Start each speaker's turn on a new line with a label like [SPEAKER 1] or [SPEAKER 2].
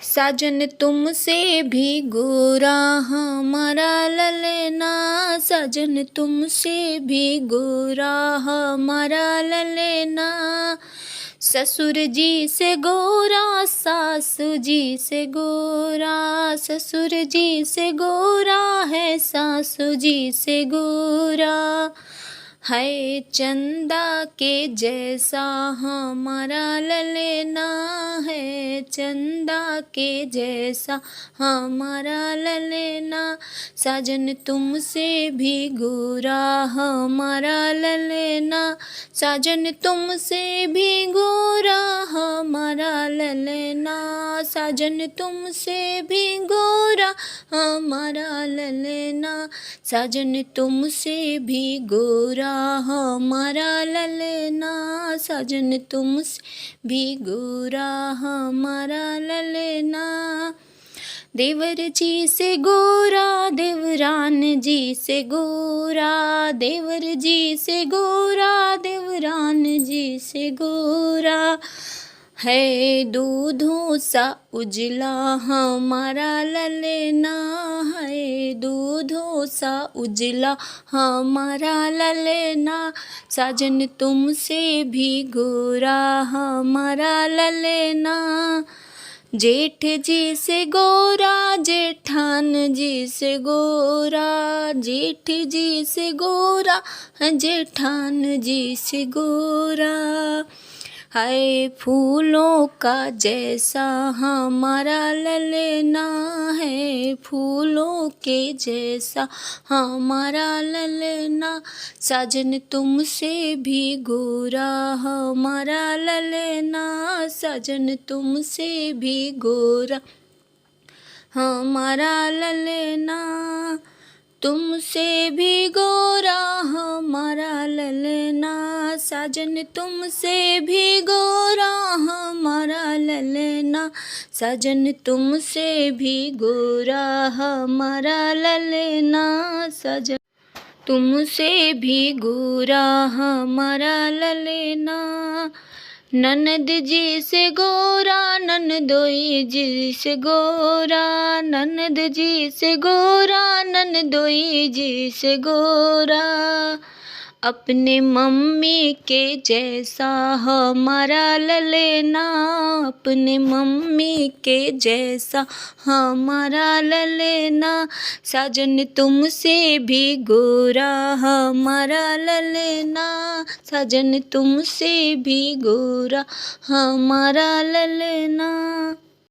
[SPEAKER 1] साजन तुमसे भी गोरा हमारा ललना, साजन तुमसे भी गोरा हमारा ललना। ससुर जी से गोरा सासू जी से गोरा, ससुर जी से गोरा है सासू जी से गोरा। है चंदा के जैसा हमारा ललना, है चंदा के जैसा हमारा ललना। साजन तुमसे भी गोरा हमारा ललना, साजन तुमसे भी गोरा हमारा ललना। साजन तुमसे भी गोरा हमारा ललना, साजन तुमसे भी गोरा हमारा ललना। साजन तुमसे भी गोरा हमारा ललना। देवर जी से गोरा देवरान जी से गोरा, देवर जी से गोरा देवरान जी से गोरा। है दूधों सा उजला हमारा ललना, है दूधों सा उजला हमारा ललना। साजन तुमसे भी गोरा हमारा ललना। जेठ जी से गोरा जेठान जी से गोरा, जेठ जी से गोरा जेठान जी से गोरा। है फूलों का जैसा हमारा ललना, है फूलों के जैसा हमारा ललना। साजन तुमसे भी गोरा हमारा ललना, साजन तुमसे भी गोरा हमारा ललना। तुमसे भी गोरा हमारा ललना, साजन तुमसे भी गोरा हमारा ललना। साजन तुमसे भी गोरा हमारा ललना, साजन तुमसे भी गोरा हमारा ललना। ननद जी से गोरा ननदोई जी से गोरा, ननद जी से गोरा ननदोई जी से गोरा। अपने मम्मी के जैसा हमारा ललना, अपने मम्मी के जैसा हमारा ललना। साजन तुमसे भी गोरा हमारा ललना, साजन तुमसे भी गोरा हमारा ललना।